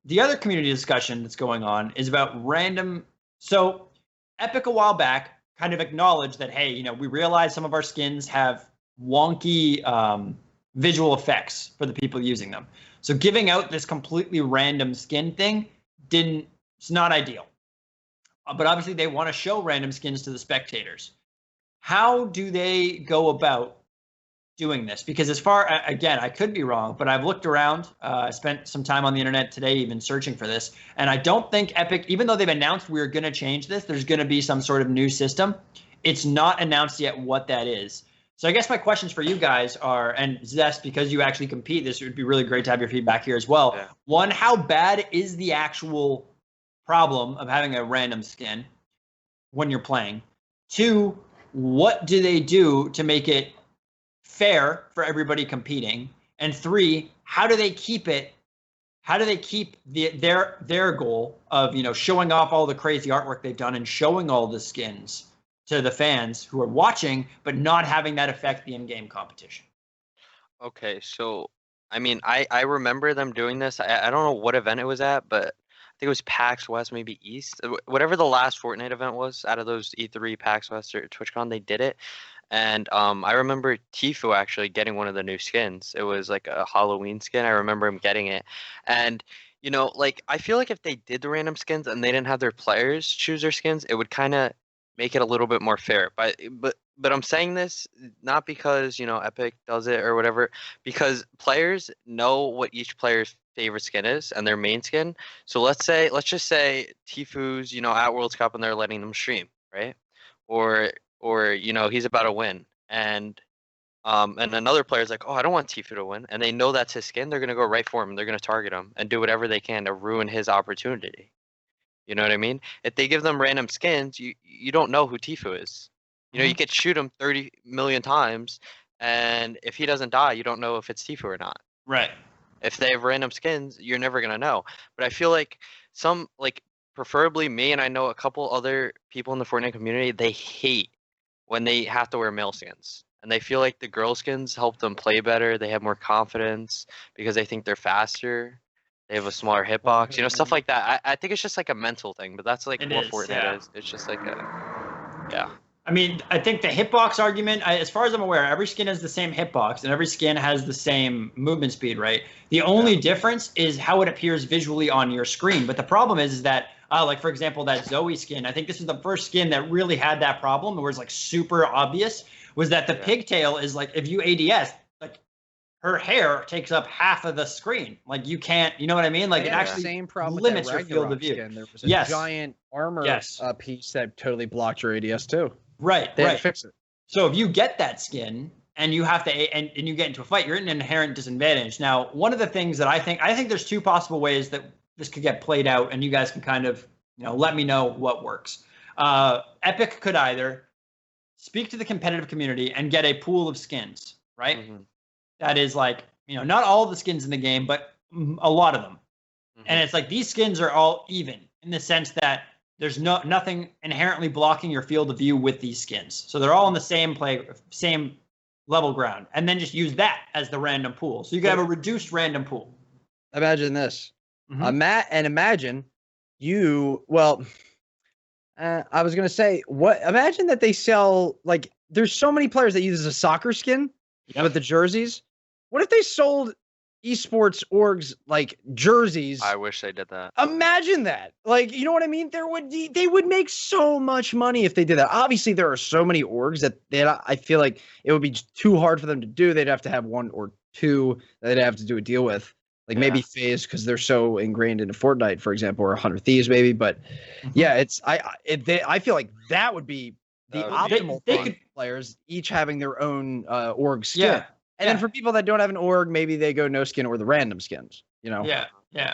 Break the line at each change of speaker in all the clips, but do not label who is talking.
the other community discussion that's going on is about random. So Epic a while back kind of acknowledged that, hey, we realize some of our skins have wonky visual effects for the people using them. So giving out this completely random skin thing it's not ideal. But obviously they want to show random skins to the spectators. How do they go about doing this? Because again, I could be wrong, but I've looked around. I spent some time on the internet today even searching for this. And I don't think Epic, even though they've announced we're going to change this, there's going to be some sort of new system. It's not announced yet what that is. So I guess my questions for you guys are, and Zest, because you actually compete, this would be really great to have your feedback here as well. Yeah. One, how bad is the actual problem of having a random skin when you're playing? Two, what do they do to make it fair for everybody competing? And three, how do they keep their goal of showing off all the crazy artwork they've done and showing all the skins to the fans who are watching, but not having that affect the in-game competition?
Okay, so I mean, I remember them doing this. I don't know what event it was at, but I think it was PAX West, maybe East, whatever the last Fortnite event was out of those E3, PAX West, or TwitchCon, they did it. And I remember Tfue actually getting one of the new skins. It was like a Halloween skin. I remember him getting it. And, like, I feel like if they did the random skins and they didn't have their players choose their skins, it would kind of make it a little bit more fair. But I'm saying this not because, Epic does it or whatever, because players know what each player's favorite skin is and their main skin. So let's just say Tfue's, at World Cup and they're letting them stream, right? Or he's about to win, and another player's like, oh, I don't want Tfue to win, and they know that's his skin. They're gonna go right for him. They're gonna target him and do whatever they can to ruin his opportunity. You know what I mean? If they give them random skins, you don't know who Tfue is. You could shoot him 30 million times, and if he doesn't die, you don't know if it's Tfue or not.
Right.
If they have random skins, you're never gonna know. But I feel like preferably me, and I know a couple other people in the Fortnite community, they hate when they have to wear male skins. And they feel like the girl skins help them play better. They have more confidence because they think they're faster. They have a smaller hitbox, stuff like that. I think it's just like a mental thing, but that's like what Fortnite is. It's just like yeah.
I mean, I think the hitbox argument, as far as I'm aware, every skin has the same hitbox and every skin has the same movement speed, right? The only difference is how it appears visually on your screen. But the problem is that, like, for example, that Zoe skin, I think this is the first skin that really had that problem. It was like super obvious, was that the pigtail is like, if you ADS, like her hair takes up half of the screen. Like you can't, you know what I mean? Like it actually
same problem
limits your field of view.
Skin. There was a giant armor piece that totally blocked your ADS too.
Right,
they had to fix it.
So if you get that skin and you have to, and you get into a fight, you're at an inherent disadvantage. Now, one of the things that I think there's two possible ways that this could get played out, and you guys can kind of, let me know what works. Epic could either speak to the competitive community and get a pool of skins, right? Mm-hmm. That is like, not all of the skins in the game, but a lot of them. Mm-hmm. And it's like these skins are all even in the sense that there's nothing inherently blocking your field of view with these skins. So they're all in the same level ground. And then just use that as the random pool. So you can have a reduced random pool.
Imagine this.
Mm-hmm.
Imagine I was going to say, imagine that they sell, like, there's so many players that use a soccer skin with the jerseys. What if they sold esports orgs like jerseys?
I wish they did that.
Imagine that. Like, you know what I mean? They would make so much money if they did that. Obviously, there are so many orgs that I feel like it would be too hard for them to do. They'd have to have one or two that they'd have to do a deal with. Like maybe FaZe because they're so ingrained into Fortnite, for example, or 100 Thieves maybe. But yeah, I feel like that would be the optimal thing for players each having their own org skin.
Yeah.
And then for people that don't have an org, maybe they go no skin or the random skins,
Yeah,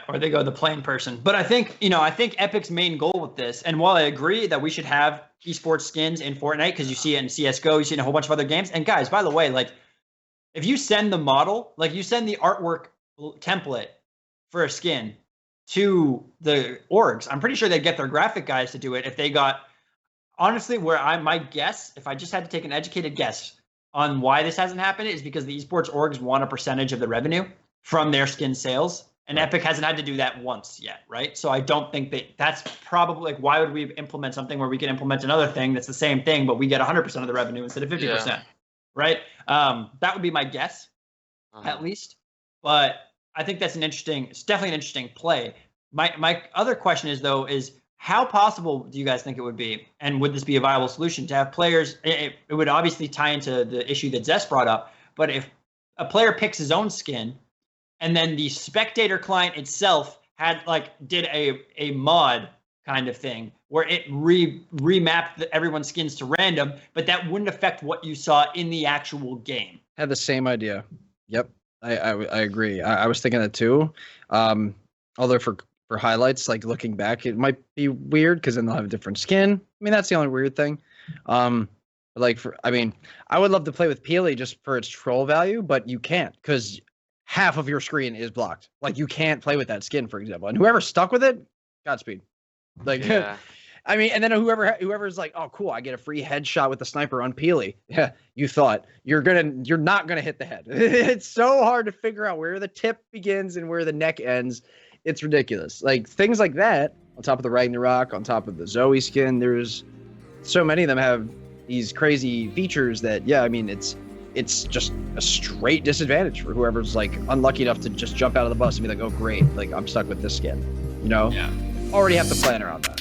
or they go the plain person. But I think Epic's main goal with this, and while I agree that we should have esports skins in Fortnite because you see it in CS:GO, you see it in a whole bunch of other games. And guys, by the way, like if you send the model, like you send the artwork template for a skin to the orgs, I'm pretty sure they'd get their graphic guys to do it if they got, honestly, my guess, if I just had to take an educated guess on why this hasn't happened, is because the esports orgs want a percentage of the revenue from their skin sales. And Epic hasn't had to do that once yet, right? So I don't think that's probably like, why would we implement something where we can implement another thing that's the same thing, but we get 100% of the revenue instead of 50%, right? That would be my guess, at least. But I think it's definitely an interesting play. My other question is how possible do you guys think it would be, and would this be a viable solution to have players? It would obviously tie into the issue that Zest brought up, but if a player picks his own skin, and then the spectator client itself did a mod kind of thing where it remapped everyone's skins to random, but that wouldn't affect what you saw in the actual game.
Had the same idea. Yep, I agree. I was thinking that too. Although for highlights, like looking back, it might be weird because then they'll have a different skin. I mean, that's the only weird thing. I would love to play with Peely just for its troll value, but you can't because half of your screen is blocked. Like, you can't play with that skin, for example. And whoever stuck with it, Godspeed. Like, I mean, and then whoever's like, oh, cool, I get a free headshot with the sniper on Peely. Yeah, you thought you're not gonna hit the head. It's so hard to figure out where the tip begins and where the neck ends. It's ridiculous. Like, things like that, on top of the Ragnarok, on top of the Zoe skin, there's so many of them have these crazy features that, yeah, I mean, it's just a straight disadvantage for whoever's, like, unlucky enough to just jump out of the bus and be like, oh, great, like, I'm stuck with this skin, you know?
Yeah.
Already have to plan around that.